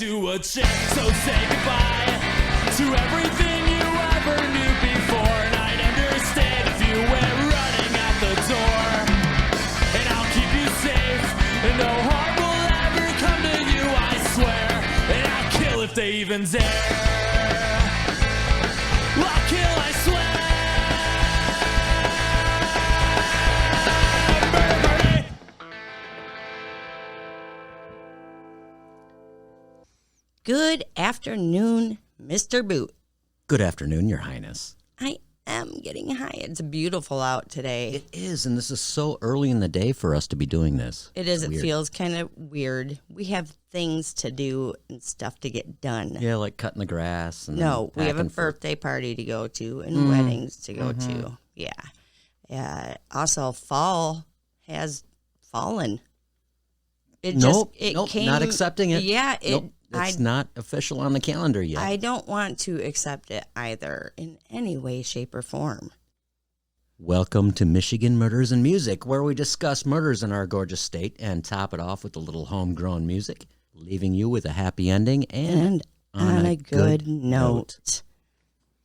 to a chick, so say goodbye to everything you ever knew before. And I'd understand if you went running out the door. And I'll keep you safe, and no harm will ever come to you, I swear. And I'll kill if they even dare. I'll kill, I swear. Good afternoon, Mr. Boot. Good afternoon, Your Highness. I am getting high. It's beautiful out today. It is, and this is so early in the day for us to be doing this. It is. It's It weird. feels kind of weird. We have things to do and stuff to get done. Yeah, like cutting the grass. And No, we have a packing for- birthday party to go to and weddings to go to. Yeah. Also, fall has fallen. Nope, came, not accepting it. Yeah, Nope, it's not official on the calendar yet. I don't want to accept it either in any way, shape, or form. Welcome to Michigan Murders and Music, where we discuss murders in our gorgeous state and top it off with a little homegrown music, leaving you with a happy ending and on a good note.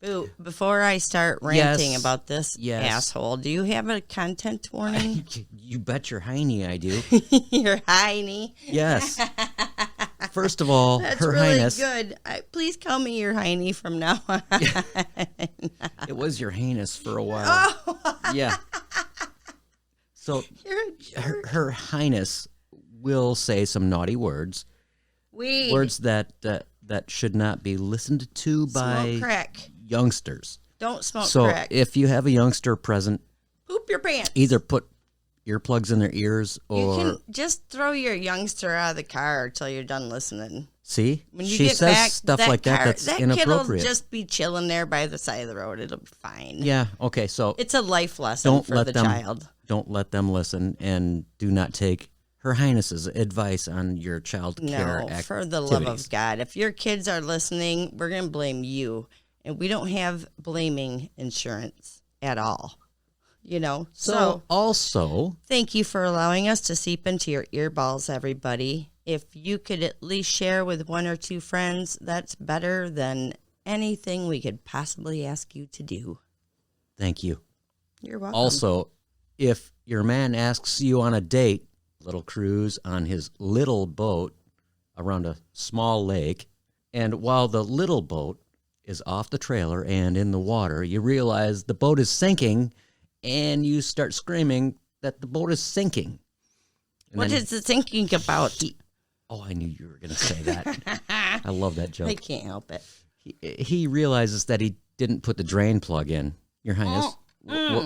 Boo, before I start ranting about this asshole, do you have a content warning? You bet your hiney I do. Your hiney. Yes. First of all, That's Her really Highness. good. Please call me your hiney from now on. It was Your Highness for a while. Oh. Yeah. So You're a jerk. Her Highness will say some naughty words. Weed. Words that should not be listened to by Smoke crack. youngsters. Don't smoke So crack. if you have a youngster present, Poop your pants. either put earplugs in their ears You or can just throw your youngster out of the car until you're done listening. see, When you she get says back, stuff that like that. car, That's that inappropriate. kid'll just be chilling there by the side of the road. It'll be fine. Yeah. Okay. So It's a life lesson don't for let the them. child. Don't let them listen, and do not take Her Highness's advice on your child care No, activities. for the love of God. If your kids are listening, we're going to blame you. And we don't have blaming insurance at all. You know? So also, Thank you for allowing us to seep into your earballs, everybody. If you could at least share with one or two friends, that's better than anything we could possibly ask you to do. thank you. You're welcome. Also, if your man asks you on a date, little cruise on his little boat around a small lake, and while the little boat is off the trailer and in the water, you realize the boat is sinking, and you start screaming that the boat is sinking. And What then is the thinking about? I knew you were going to say that. I love that joke. I can't help it. He realizes that he didn't put the drain plug in. Your Highness,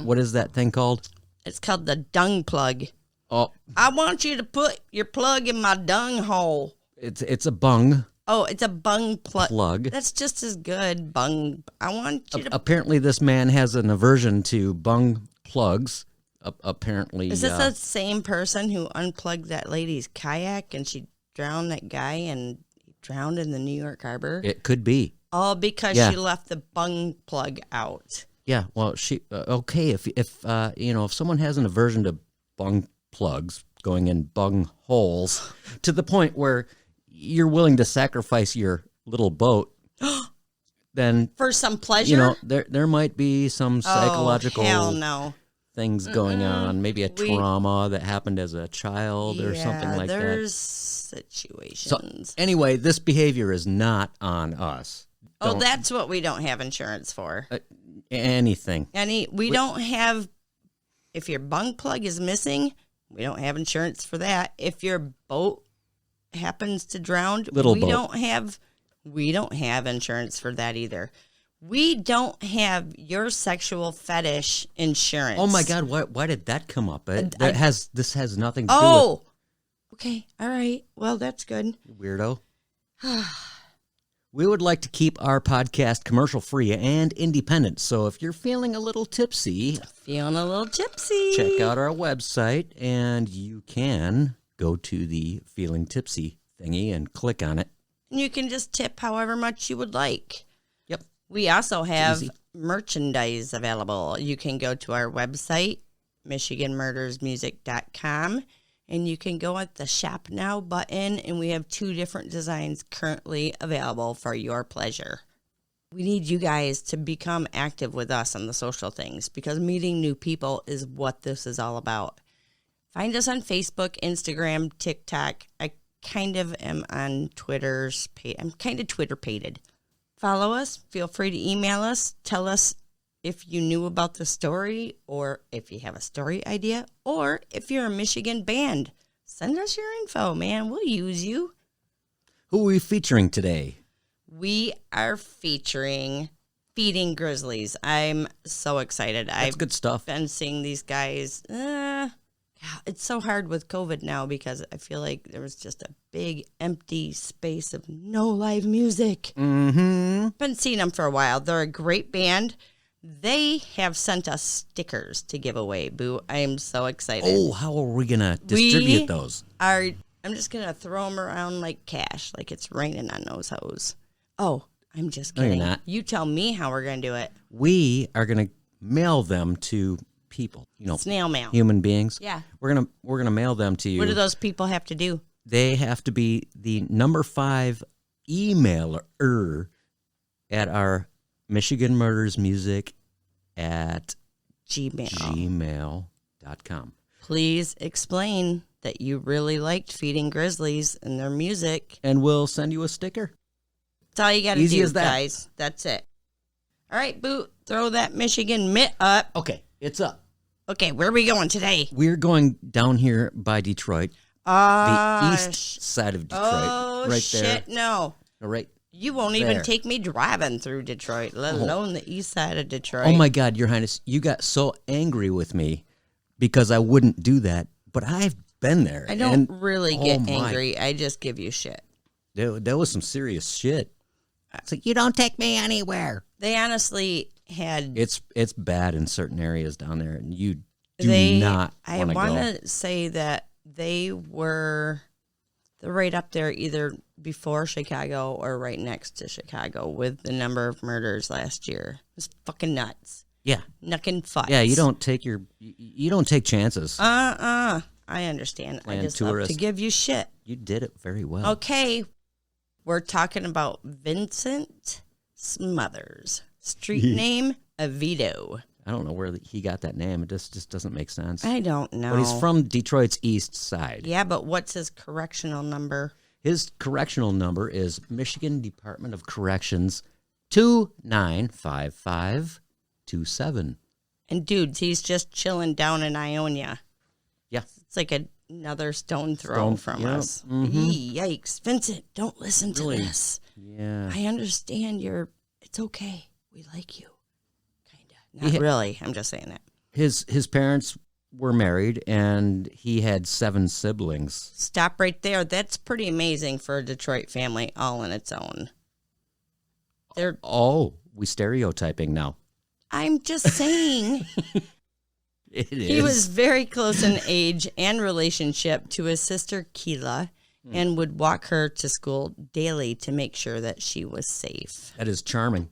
what is that thing called? It's called the dung plug. Oh, I want you to put your plug in my dung hole. it's a bung Oh, it's a bung plug. That's just as good, bung. I want you to. Apparently, this man has an aversion to bung plugs. Apparently, Is this the same person who unplugged that lady's kayak and she drowned that guy and he drowned in the New York Harbor? it could be. All because Yeah. she left the bung plug out. Yeah. Well, she okay. If someone has an aversion to bung plugs going in bung holes to the point where you're willing to sacrifice your little boat, then For some pleasure? there might be some psychological Oh, hell no. things going on. Maybe a trauma that happened as a child or something like that. There's situations. So anyway, this behavior is not on us. That's what we don't have insurance for. Anything. We don't have, if your bung plug is missing, we don't have insurance for that. If your boat happens to drown, we don't have insurance for that either. We don't have your sexual fetish insurance. Oh my God! Why did that come up? This has nothing to do Oh, okay, all right. Well, that's good. with weirdo. We would like to keep our podcast commercial free and independent. So if you're feeling a little tipsy, Feeling a little tipsy. check out our website, and you can go to the Feeling Tipsy thingy and click on it. And you can just tip however much you would like. Yep. We also have easy. merchandise available. You can go to our website, MichiganMurdersMusic.com, And you can go at the Shop Now button, and we have 2 different designs currently available for your pleasure. We need you guys to become active with us on the social things because meeting new people is what this is all about. Find us on Facebook, Instagram, TikTok. I kind of am on Twitter's page. I'm kind of Twitter-pated. Follow us. Feel free to email us. Tell us if you knew about the story or if you have a story idea or if you're a Michigan band. Send us your info, man. We'll use you. Who are we featuring today? We are featuring Feeding Grizzlies. I'm so excited. That's good stuff. I've been seeing these guys. It's so hard with COVID now because I feel like there was just a big empty space of no live music. Mm-hmm. Been seeing them for a while. They're a great band. They have sent us stickers to give away, Boo. I am so excited. Oh, how are we going to distribute those? I'm just going to throw them around like cash, like it's raining on those hoes. Oh, I'm just kidding. No, you're not. You tell me how we're going to do it. We are going to mail them to people, snail mail. human beings. Yeah. We're gonna mail them to you. What do those people have to do? They have to be the number 5 emailer at our Michigan Murders Music at gmail.com. Please explain that you really liked Feeding Grizzlies and their music. And we'll send you a sticker. That's all you got to Easy do, as that. guys. That's it. All right, Boo, throw that Michigan mitt up. Okay, it's up. Okay, where are we going today? We're going down here by Detroit, the east side of Detroit. Oh, right shit, there. no. Right. You won't there. even take me driving through Detroit, let alone the east side of Detroit. Oh, my God, Your Highness, you got so angry with me because I wouldn't do that, but I've been there. I don't and, really get my. angry. I just give you shit. There was some serious shit. It's like, you don't take me anywhere. They honestly had... It's bad in certain areas down there, and you do not want to go. I want to say that they're right up there either before Chicago or right next to Chicago with the number of murders last year. It was fucking nuts. Yeah. Knuckin' fucks. Yeah, you don't take chances. I understand. Playing I just love tourist. to give you shit. You did it very well. Okay. We're talking about Vincent Smothers. Street name, Vito. I don't know where he got that name. It just doesn't make sense. I don't know. But he's from Detroit's east side. Yeah, but what's his correctional number? His correctional number is Michigan Department of Corrections 295527. And dudes, he's just chilling down in Ionia. Yeah. It's like another stone throw from us. Mm-hmm. Yikes. Vincent, don't listen to this. Yeah. I understand it's okay. We like you. Kind of. Not really. I'm just saying that. His parents were married, and he had 7 siblings. Stop right there. That's pretty amazing for a Detroit family all on its own. We stereotyping now. I'm just saying. It is. He was very close in age and relationship to his sister Keela and would walk her to school daily to make sure that she was safe. That is charming.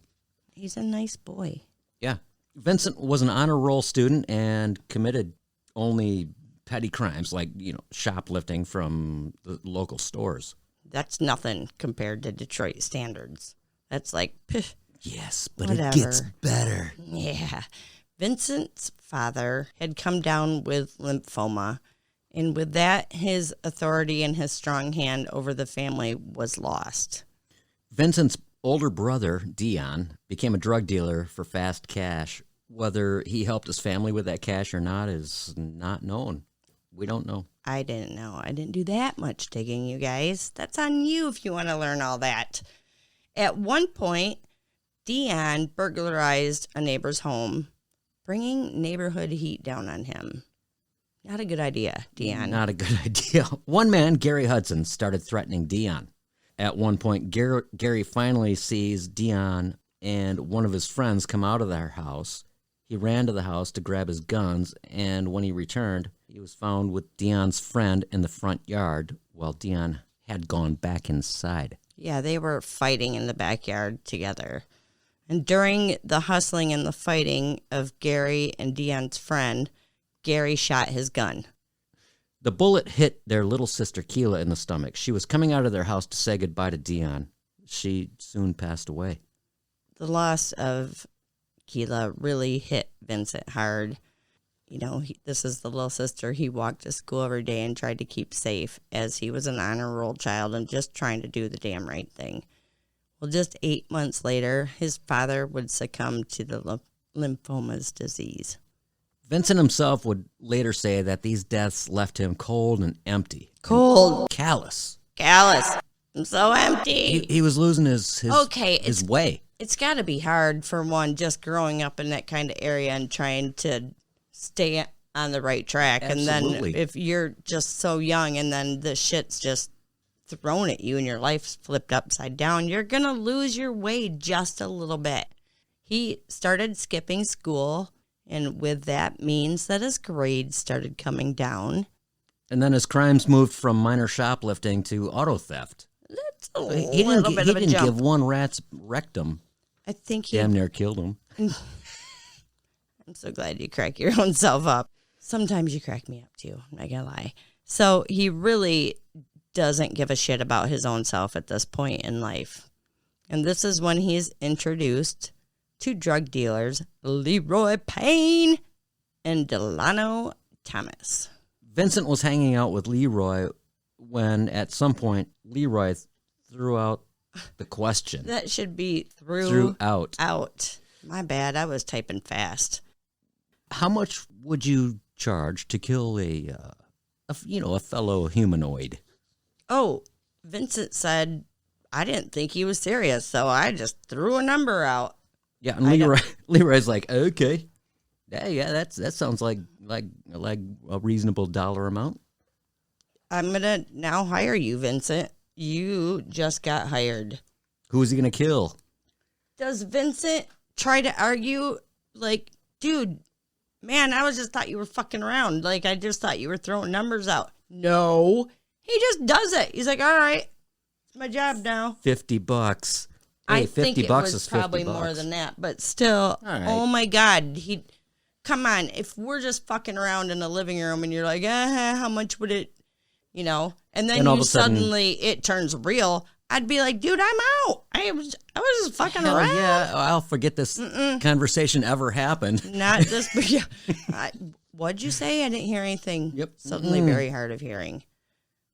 He's a nice boy. Yeah. Vincent was an honor roll student and committed only petty crimes like, shoplifting from the local stores. That's nothing compared to Detroit standards. That's like, pff, yes, but whatever. It gets better. Yeah. Vincent's father had come down with lymphoma, and with that, his authority and his strong hand over the family was lost. Vincent's older brother, Dion, became a drug dealer for fast cash. Whether he helped his family with that cash or not is not known. We don't know. I didn't know. I didn't do that much digging, you guys. That's on you if you want to learn all that. At one point, Dion burglarized a neighbor's home, bringing neighborhood heat down on him. Not a good idea, Dion. Not a good idea. One man, Gary Hudson, started threatening Dion. At one point, Gary finally sees Dion and one of his friends come out of their house. He ran to the house to grab his guns, and when he returned, he was found with Dion's friend in the front yard while Dion had gone back inside. Yeah, they were fighting in the backyard together. And during the hustling and the fighting of Gary and Dion's friend, Gary shot his gun. The bullet hit their little sister, Keela, in the stomach. She was coming out of their house to say goodbye to Dion. She soon passed away. The loss of Keela really hit Vincent hard. You know, this is the little sister he walked to school every day and tried to keep safe, as he was an honor roll child and just trying to do the damn right thing. Well, just 8 months later, his father would succumb to the lymphomas disease. Vincent himself would later say that these deaths left him cold and empty. Cold. And callous. I'm so empty. He was losing his way. It's got to be hard for one just growing up in that kind of area and trying to stay on the right track. Absolutely. And then if you're just so young and then the shit's just thrown at you and your life's flipped upside down, you're going to lose your way just a little bit. He started skipping school, and with that means that his grades started coming down. And then his crimes moved from minor shoplifting to auto theft. That's a He little bit of a didn't jump. give one rat's rectum. I think he... Damn near killed him. I'm so glad you crack your own self up. Sometimes you crack me up too, I'm not gonna lie. So he really doesn't give a shit about his own self at this point in life. And this is when he's introduced to drug dealers Leroy Payne and Delano Thomas. Vincent was hanging out with Leroy when, at some point, Leroy threw out the question. That should be Threw out. My bad, I was typing fast. How much would you charge to kill a fellow humanoid? Oh, Vincent said, I didn't think he was serious, so I just threw a number out. Yeah, and Leroy's like, okay, yeah, that sounds like a reasonable dollar amount. I'm gonna now hire you, Vincent. You just got hired. Who is he gonna kill? Does Vincent try to argue like, dude, man, I just thought you were fucking around. Like, I just thought you were throwing numbers out. No, he just does it. He's like, all right, it's my job now. $50. I Hey, think $50 it was is $50. probably more than that, but still, All right. Oh my God, come on. If we're just fucking around in the living room and you're like, how much would it, and then all of you a sudden- suddenly it turns real, I'd be like, dude, I'm out. I was just fucking Hell around. yeah, I'll forget this conversation ever happened. Not this, but yeah. What'd you say? I didn't hear anything. Yep. Suddenly very hard of hearing.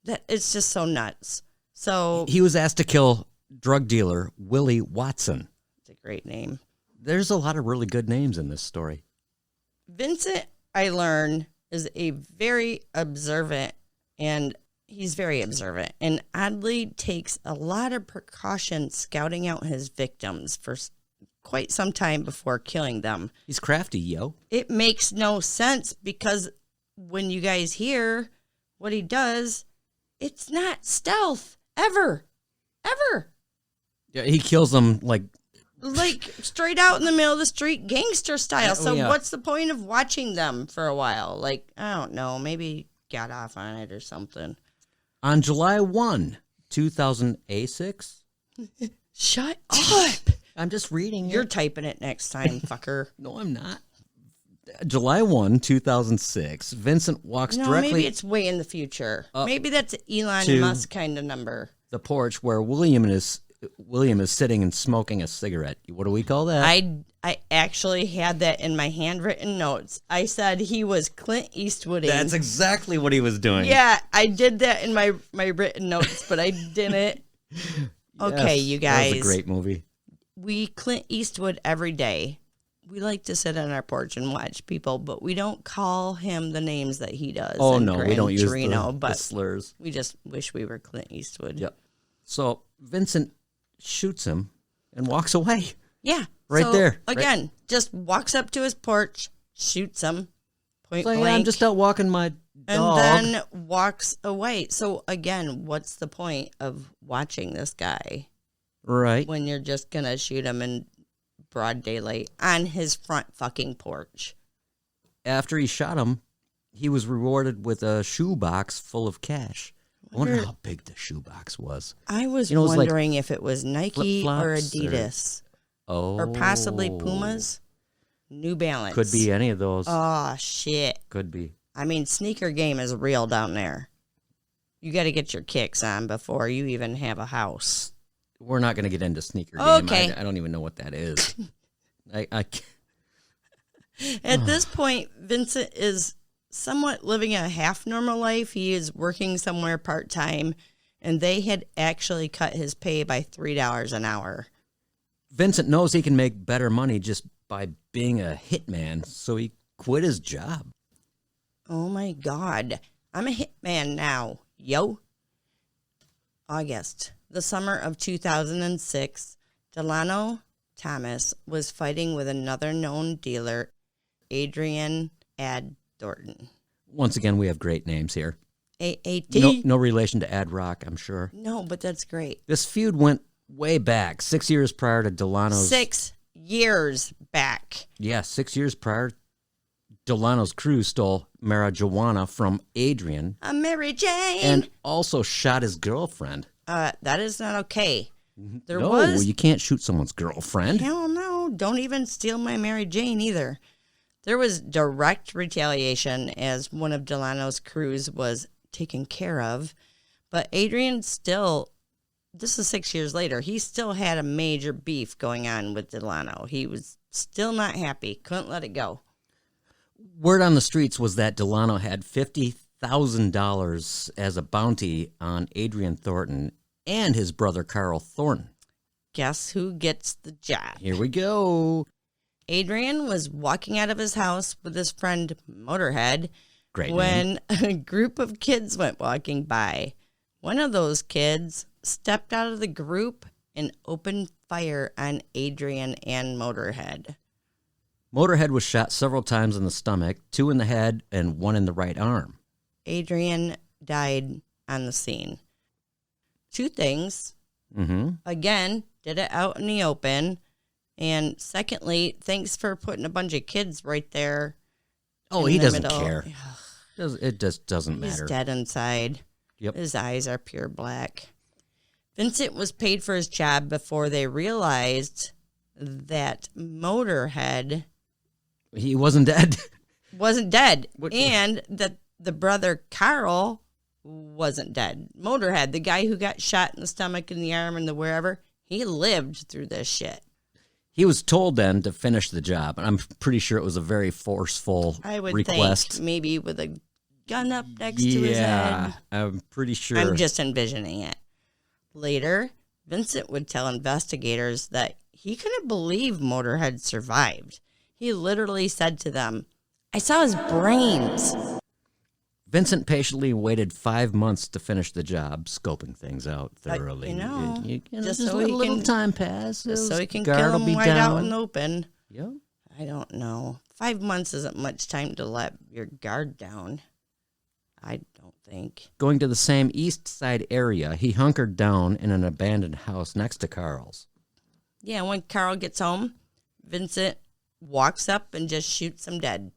That it's just so nuts. So He was asked to kill drug dealer Willie Watson. it's a great name. There's a lot of really good names in this story. Vincent, I learn, is a very observant, and he's very observant, and oddly takes a lot of precaution scouting out his victims for quite some time before killing them. He's crafty, yo. It makes no sense because when you guys hear what he does, it's not stealth ever. Yeah, he kills them like Straight out in the middle of the street, gangster style. Oh, So yeah. what's the point of watching them for a while? Like, I don't know, maybe got off on it or something. on July 1, 2006. Shut up. I'm just reading. You're typing it next time, fucker. No, I'm not. July 1, 2006. Vincent walks No, directly maybe it's way in the future. Maybe that's an Elon to- Musk kind of number. the porch where William is sitting and smoking a cigarette. What do we call that? I actually had that in my handwritten notes. I said he was Clint Eastwooding. That's exactly what he was doing. Yeah, I did that in my written notes, but I didn't. Okay, Yes, you guys. That was a great movie. We Clint Eastwood every day. We like to sit on our porch and watch people, but we don't call him the names that he does. Oh, in no, we Gran don't use Torino, the but slurs. we just wish we were Clint Eastwood. Yep. So Vincent shoots him and walks away. Yeah. Right so, there. Again, just walks up to his porch, shoots him, point Like, blank. I'm just out walking my and dog. then walks away. So again, what's the point of watching this guy Right. when you're just going to shoot him in broad daylight on his front fucking porch? After he shot him, he was rewarded with a shoebox full of cash. I wonder how big the shoebox was. I was You know, it was like wondering if it was Nike or flip-flops or- Adidas Oh. or possibly Pumas, New Balance. Could be any of those. Oh, shit. Could be. I mean, sneaker game is real down there. You got to get your kicks on before you even have a house. We're not going to get into sneaker game. Okay. I don't even know what that is. I At this point, Vincent is somewhat living a half normal life. He is working somewhere part-time, and they had actually cut his pay by $3 an hour. Vincent knows he can make better money just by being a hitman, so he quit his job. Oh my God. I'm a hitman now. Yo. August. The summer of 2006, Delano Thomas was fighting with another known dealer, Adrian Ad Thornton. Once again, we have great names here. AAT? No relation to Ad Rock, I'm sure. No, but that's great. This feud went way back, 6 years prior to Delano's... 6 years back. Yeah, 6 years prior, Delano's crew stole marijuana from Adrian. A Mary Jane. And also shot his girlfriend. That is not okay. No, you can't shoot someone's girlfriend. Hell no. Don't even steal my Mary Jane either. There was direct retaliation as one of Delano's crews was taken care of. But Adrian still, this is 6 years later, he still had a major beef going on with Delano. He was still not happy. Couldn't let it go. Word on the streets was that Delano had $50,000 as a bounty on Adrian Thornton and his brother Carl Thornton. Guess who gets the job? Here we go. Adrian was walking out of his house with his friend Motorhead Great when name. a group of kids went walking by. One of those kids stepped out of the group and opened fire on Adrian and Motorhead. Motorhead was shot several times in the stomach, 2 in the head and 1 in the right arm. Adrian died on the scene. 2 things. Mm-hmm. Again, did it out in the open. And secondly, thanks for putting a bunch of kids right there. Oh, he doesn't care. It just doesn't matter. He's dead inside. Yep. His eyes are pure black. Vincent was paid for his job before they realized that Motorhead He wasn't dead. wasn't dead. What- And that the brother Carl wasn't dead. Motorhead, the guy who got shot in the stomach and the arm and the wherever, he lived through this shit. He was told then to finish the job, and I'm pretty sure it was a very forceful I would request. think maybe with a gun up next to his Yeah, head. I'm pretty sure. I'm just envisioning it. Later, Vincent would tell investigators that he couldn't believe Motorhead survived. He literally said to them, "I saw his brains." Vincent patiently waited 5 months to finish the job, scoping things out thoroughly. you know, just so let he a little can- time pass. So he can guard kill will him be right out down. in the open. Yep. I don't know. 5 months isn't much time to let your guard down. I don't think. Going to the same east side area, he hunkered down in an abandoned house next to Carl's. Yeah, when Carl gets home, Vincent walks up and just shoots him dead.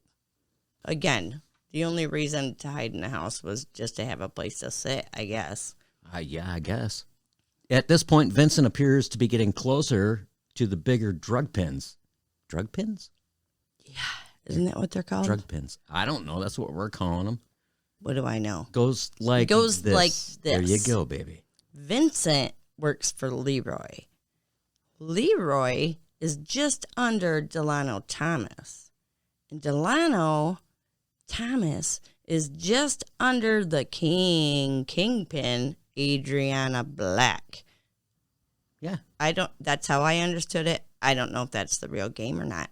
Again, the only reason to hide in the house was just to have a place to sit, I guess. Yeah, I guess. At this point, Vincent appears to be getting closer to the bigger drug pins. Drug pins? Isn't that what they're called? Drug pins. I don't know. That's what we're calling them. What do I know? Goes like goes this. like There you this. go, baby. Vincent works for Leroy. Leroy is just under Delano Thomas. And Delano Thomas is just under the kingpin, Adriana Black. Yeah. That's how I understood it. I don't know if that's the real game or not.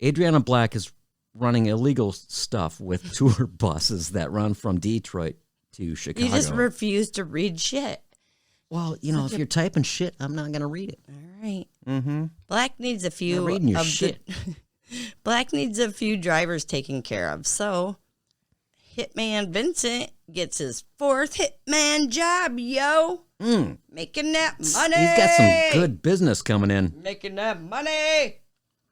Adriana Black is running illegal stuff with tour buses that run from Detroit to Chicago. You just refuse to read shit. Well, you know, if you're typing shit, I'm not going to read it. All right. Mm-hmm. Black needs a few Not reading your of shit. Black needs a few drivers taken care of. So, Hitman Vincent gets his 4th Hitman job, yo. Making that money. He's got some good business coming in. Making that money.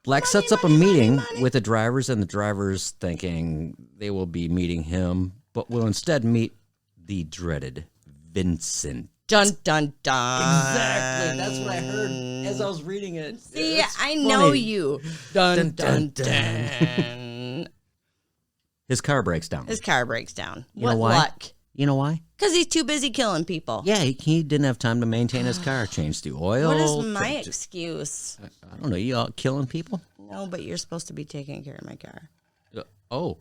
Black sets up a meeting with the drivers, and the drivers thinking they will be meeting him, but will instead meet the dreaded Vincent. Dun, dun, dun. Exactly. That's what I heard as I was reading it. See, It's I funny. know you. Dun, dun, Dun, dun, dun. His car breaks down. His car breaks down. You What know why? luck? You know why? Because he's too busy killing people. Yeah, he didn't have time to maintain his car, change the oil. What is my excuse? I don't know. You out killing people? No, but you're supposed to be taking care of my car. Oh.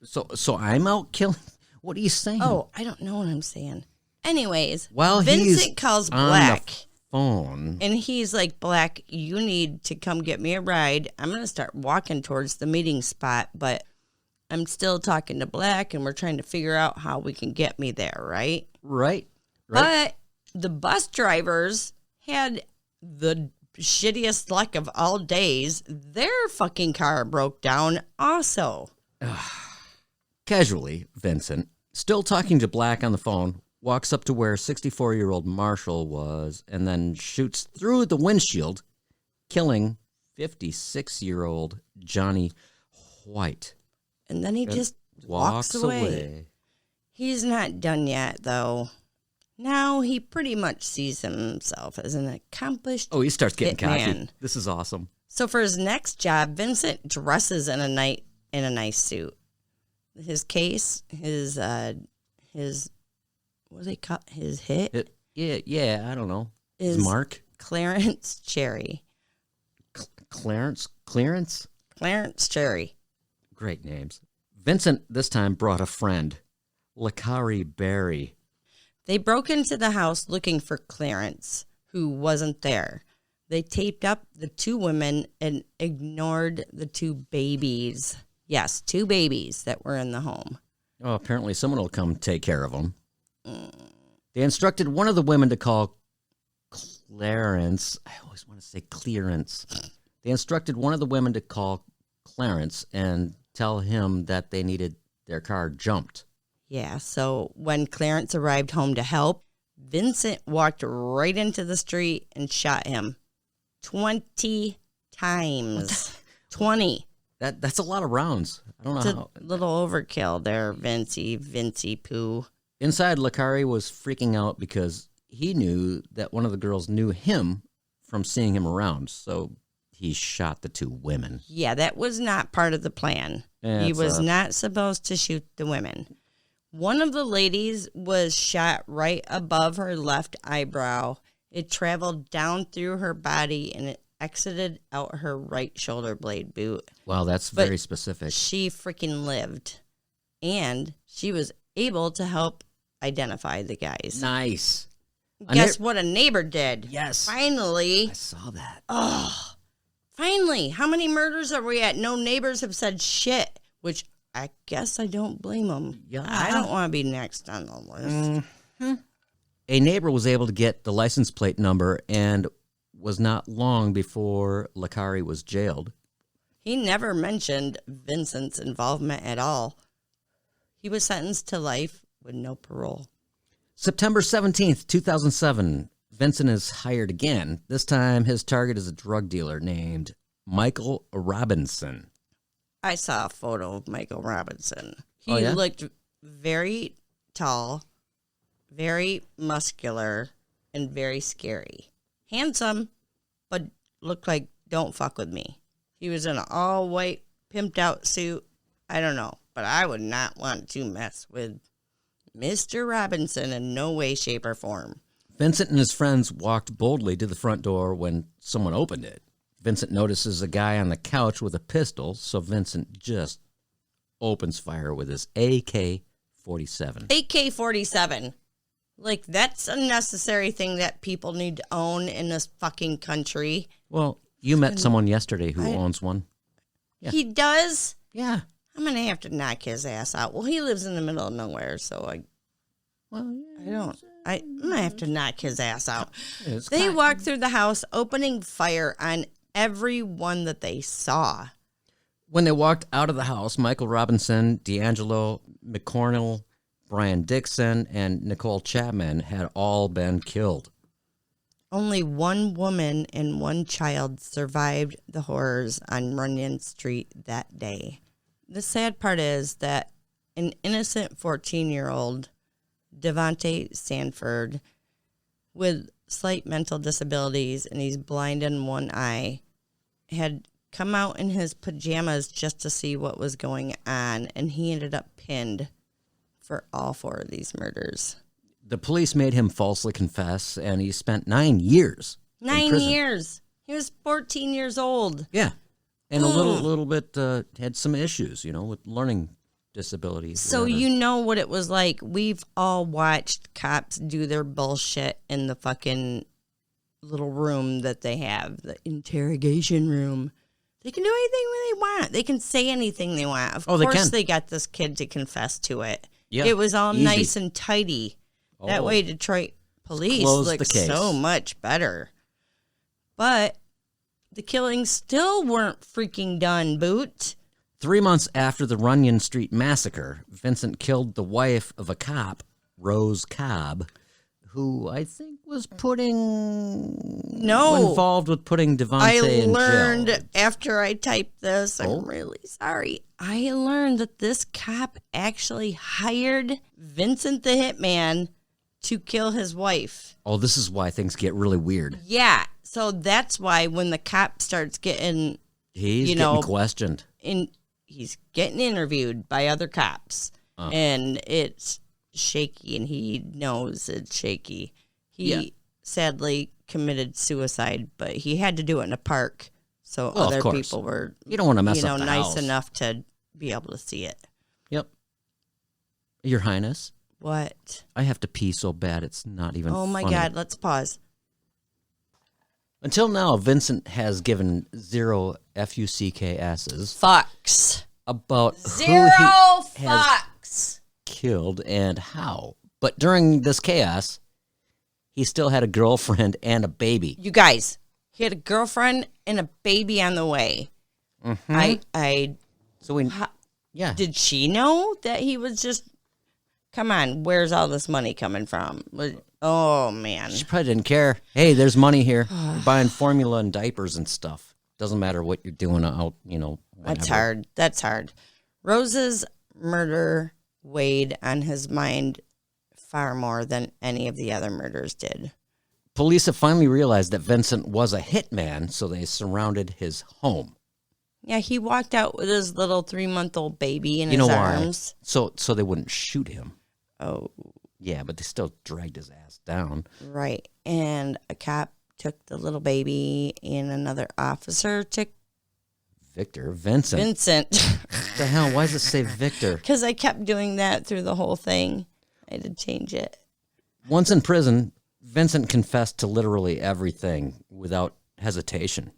So I'm out killing? What are you saying? Oh, I don't know what I'm saying. Anyways, Well, Vincent calls on Black. the phone. And he's like, Black, you need to come get me a ride. I'm going to start walking towards the meeting spot, but I'm still talking to Black, and we're trying to figure out how we can get me there, right? Right. But the bus drivers had the shittiest luck of all days. Their fucking car broke down also. Casually, Vincent, still talking to Black on the phone, walks up to where 64-year-old Marshall was and then shoots through the windshield, killing 56-year-old Johnny White. And then he just walks away. He's not done yet, though. Now he pretty much sees himself as an accomplished Oh, he starts getting cocky. hitman. This is awesome. So for his next job, Vincent dresses in a nice suit. His case, his what do they call his hit? Yeah, I don't know. Is His mark? Clarence Cherry. Clearance? Clarence Cherry. Great names. Vincent this time brought a friend, Lakari Berry. They broke into the house looking for Clarence, who wasn't there. They taped up the two women and ignored the two babies. Yes, two babies that were in the home. Oh, apparently someone will come take care of them. They instructed one of the women to call Clarence. I always want to say clearance. They instructed one of the women to call Clarence and tell him that they needed their car jumped. Yeah, so when Clarence arrived home to help, Vincent walked right into the street and shot him 20 times. 20. That's a lot of rounds. I don't know It's how. a little overkill there, Vincey Pooh. Inside, Lakari was freaking out because he knew that one of the girls knew him from seeing him around, so he shot the two women. Yeah, that was not part of the plan. Yeah, He it's, was not supposed to shoot the women. One of the ladies was shot right above her left eyebrow. It traveled down through her body and it exited out her right shoulder blade boot. Wow, that's But very specific. She freaking lived. And she was able to help identify the guys. Nice. Guess what a neighbor did? Yes. Finally. I saw that. Oh, finally. How many murders are we at? No neighbors have said shit, which I guess I don't blame them. Yeah. I don't want to be next on the list. A neighbor was able to get the license plate number and was not long before Lakari was jailed. He never mentioned Vincent's involvement at all. He was sentenced to life with no parole. September 17th, 2007, Vincent is hired again. This time his target is a drug dealer named Michael Robinson. I saw a photo of Michael Robinson. He Oh, yeah? looked very tall, very muscular, and very scary. Handsome, but looked like don't fuck with me. He was in an all-white, pimped-out suit. I don't know, but I would not want to mess with Mr. Robinson in no way, shape, or form. Vincent and his friends walked boldly to the front door when someone opened it. Vincent notices a guy on the couch with a pistol, so Vincent just opens fire with his AK-47. AK-47. Like, that's a necessary thing that people need to own in this fucking country. Well, you met someone yesterday who owns one. Yeah. He does? Yeah. I'm going to have to knock his ass out. Well, he lives in the middle of nowhere, so I'm going to have to knock his ass out. They walked through the house, opening fire on everyone that they saw. When they walked out of the house, Michael Robinson, D'Angelo McCornell, Brian Dixon, and Nicole Chapman had all been killed. Only one woman and one child survived the horrors on Runyon Street that day. The sad part is that an innocent 14-year-old, Devontae Sanford, with slight mental disabilities and he's blind in one eye, had come out in his pajamas just to see what was going on, and he ended up pinned for all 4 of these murders. The police made him falsely confess, and he spent 9 years. 9 years. He was 14 years old. Yeah, and a little bit had some issues, with learning disabilities. So you know what it was like. We've all watched cops do their bullshit in the fucking little room that they have, the interrogation room. They can do anything they want. They can say anything they want. Of course they got this kid to confess to it. Yeah, it was all easy. nice and tidy. That way Detroit police look so much better. But the killings still weren't freaking done, Boot. 3 months after the Runyon Street massacre, Vincent killed the wife of a cop, Rose Cobb, who I think was involved with putting Devontae in jail. I learned after I typed this, I'm really sorry. I learned that this cop actually hired Vincent the hitman to kill his wife. Oh, this is why things get really weird. Yeah, so that's why when the cop starts getting... He's getting questioned. He's getting interviewed by other cops, and it's shaky, and he knows it's shaky. He sadly committed suicide, but he had to do it in a park, so other people were you don't want to mess up the nice house. enough to be able to see it. Yep. Your Highness. What? I have to pee so bad it's not even Oh my funny. God, let's pause. Until now, Vincent has given 0 FUCKS's Fucks. about 0 who he has fucks. killed and how. But during this chaos, he still had a girlfriend and a baby. You guys, he had a girlfriend and a baby on the way. Mm-hmm. Yeah. Did she know that he was just... Come on, where's all this money coming from? Oh, man. She probably didn't care. Hey, there's money here. You're buying formula and diapers and stuff. Doesn't matter what you're doing out, whatever. That's hard. Rose's murder weighed on his mind far more than any of the other murders did. Police have finally realized that Vincent was a hitman, so they surrounded his home. Yeah, he walked out with his little 3-month-old baby in his arms. So they wouldn't shoot him. Oh. Yeah, but they still dragged his ass down. Right. And a cop took the little baby, and another officer took... Vincent. What the hell? Why does it say Victor? Because I kept doing that through the whole thing. I had to change it. Once in prison, Vincent confessed to literally everything without hesitation.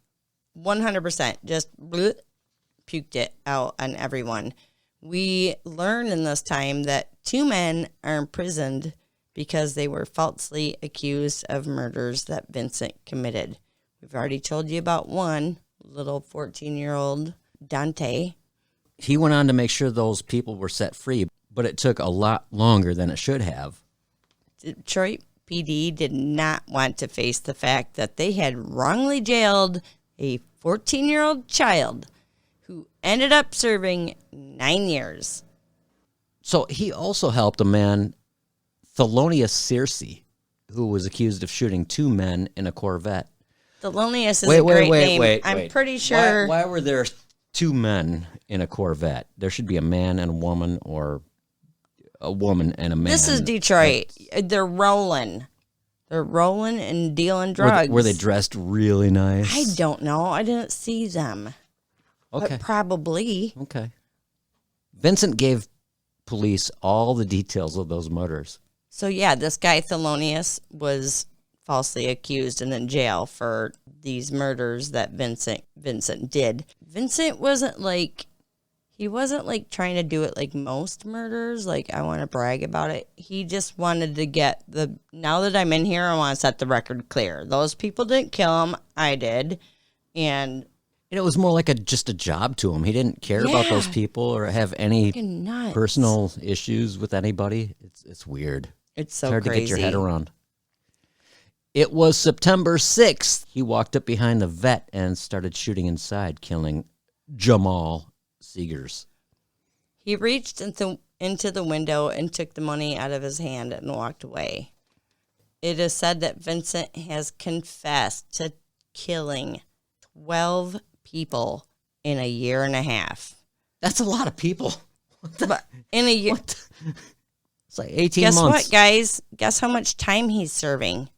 100%. Just puked it out on everyone. We learn in this time that 2 men are imprisoned because they were falsely accused of murders that Vincent committed. We've already told you about one, little 14-year-old Dante. He went on to make sure those people were set free, but it took a lot longer than it should have. Detroit PD did not want to face the fact that they had wrongly jailed a 14-year-old child who ended up serving 9 years. So he also helped a man, Thelonious Searcy, who was accused of shooting 2 men in a Corvette. Thelonious is a great name. I'm pretty sure. Why were there 2 men in a Corvette? There should be a man and a woman, or a woman and a man. This is Detroit. They're rolling. They're rolling and dealing drugs. Were they dressed really nice? I don't know. I didn't see them. Okay. But probably. Okay. Vincent gave police all the details of those murders. So, yeah, this guy was falsely accused and in jail for these murders that Vincent did. Vincent wasn't like trying to do it like most murders. Like, I want to brag about it. He just wanted to get now that I'm in here, I want to set the record clear. Those people didn't kill him. I did. And it was more like just a job to him. He didn't care about those people or have any personal issues with anybody. It's weird. It's hard crazy to get your head around. It was September 6th. He walked up behind the vet and started shooting inside, killing Jamal Seegers. He reached into the window and took the money out of his hand and walked away. It is said that Vincent has confessed to killing 12 people in a year and a half. That's a lot of people. But in a year. It's like 18 Guess months. what, guys? Guess how much time he's serving?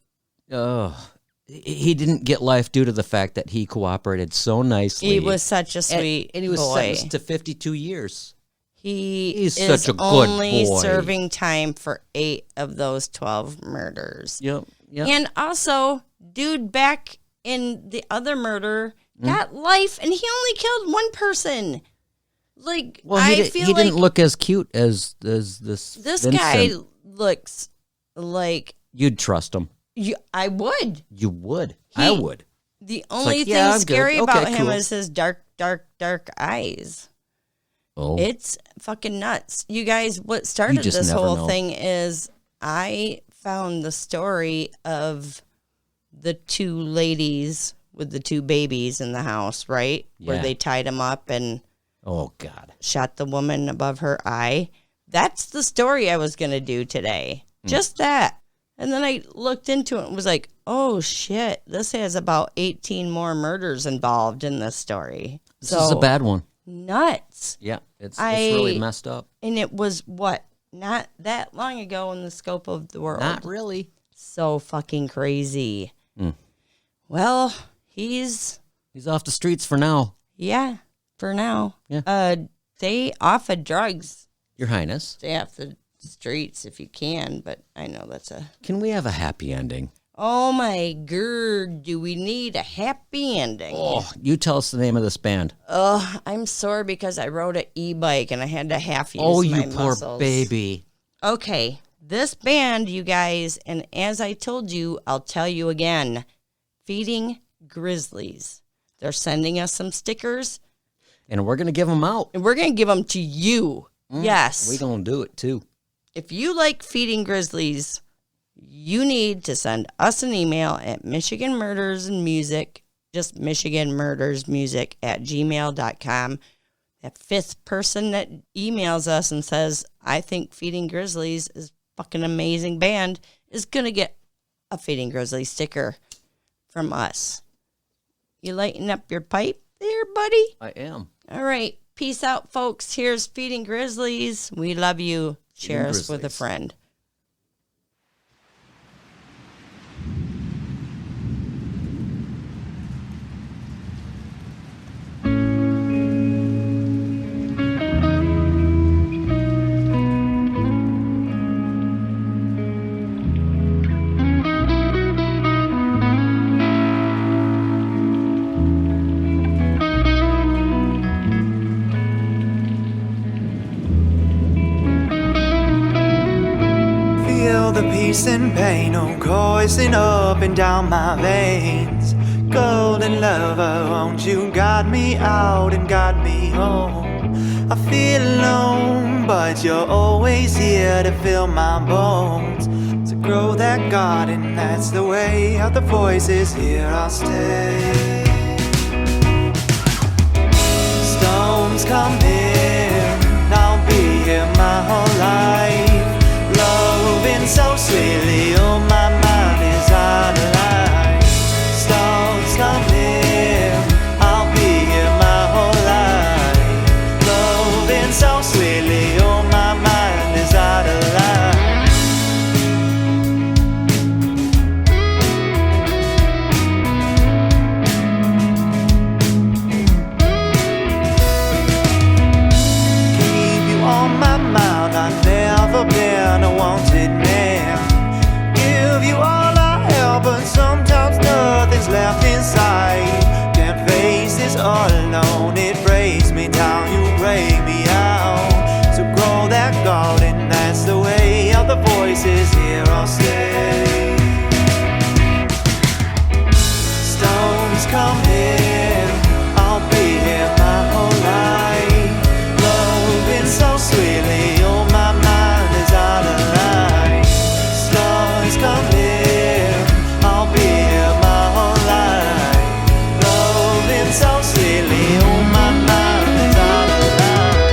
Oh, he didn't get life due to the fact that he cooperated so nicely. He was such a sweet and he was boy. sentenced to 52 years. He's such a good only boy. serving time for 8 of those 12 murders. Yep. And also, dude back in the other murder got life, and he only killed one person. Like, Well, he didn't look as cute as this. This Vincent. guy looks like You'd trust him. I would. You would. I would. The only like, thing yeah, I'm scary good. about Okay, him cool. is his dark eyes. Oh, It's fucking nuts. You guys, what started just this never whole know. thing is I found the story of the 2 ladies with the 2 babies in the house, right? Where Yeah. they tied them up and oh God. shot the woman above her eye. That's the story I was going to do today. Just that. And then I looked into it and was like, oh shit, this has about 18 more murders involved in this story. This is a bad one. Nuts. Yeah, it's really messed up. And it was what? Not that long ago in the scope of the world. Not really. So fucking crazy. Well, he's off the streets for now. yeah, for now. Yeah. Stay off of drugs. Your Highness. Stay off the streets if you can, but I know that's a Can we have a happy ending? oh my god, do we need a happy ending? Oh, you tell us the name of this band. I'm sore because I rode an e-bike and I had to half use Oh, my you poor muscles. baby. Okay, this band, you guys, and as I told you, I'll tell you again, Feeding Grizzlies. They're sending us some stickers, And we're going to give them out. and we're going to give them to you. Yes. We're going to do it too. If you like Feeding Grizzlies, you need to send us an email at Michigan Murders and Music, just Michigan Murders Music at gmail.com. That 5th person that emails us and says, I think Feeding Grizzlies is fucking amazing band, is going to get a Feeding Grizzlies sticker from us. You lighten up your pipe there, buddy? I am. All right. Peace out, folks. Here's Feeding Grizzlies. We love you. Share us with a Grizzlies. friend. Feel the peace and pain coursing up and down my veins. Golden lover, won't you guide me out and guide me home? I feel alone, but you're always here to fill my bones. To grow that garden, that's the way of the voices here I'll stay. Storms come in, I'll be here my whole life. Loving so sweetly, oh my mind is out of line. Storms come in, I'll be here my whole life. Loving so sweetly, oh my mind is out of line. Keep you on my mind, I've never been a wanted man. Give you all I have, but sometimes nothing's left inside. Can't face this all alone, it breaks me down, you break me out. So grow that garden, that's the way of the voices here I'll stay. Storms come in, I'll be here my whole life. Loving so sweetly, oh my mind is out of line. Stars come in, I'll be here my whole life. Loving so sweetly, oh my mind is out of line.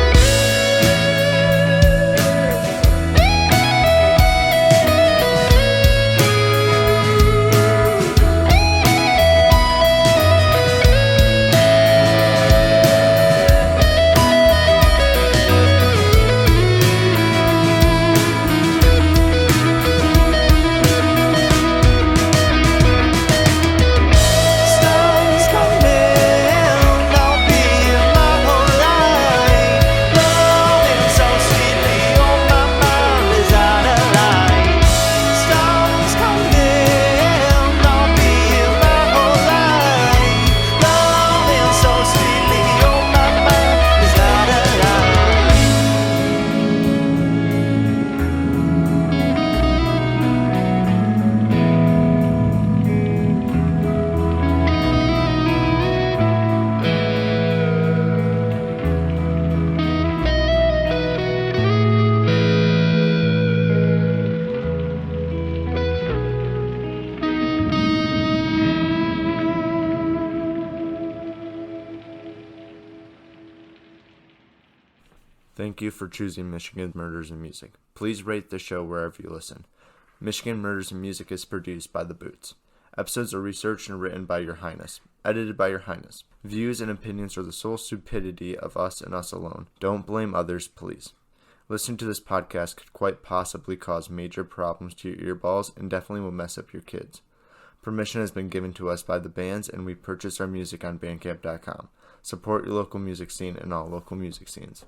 Thank you for choosing Michigan Murders and Music. Please rate the show wherever you listen. Michigan Murders and Music is produced by The Boots. Episodes are researched and written by Your Highness. Edited by Your Highness. Views and opinions are the sole stupidity of us and us alone. Don't blame others, please. Listening to this podcast could quite possibly cause major problems to your earballs and definitely will mess up your kids. Permission has been given to us by the bands, and we purchase our music on Bandcamp.com. Support your local music scene and all local music scenes.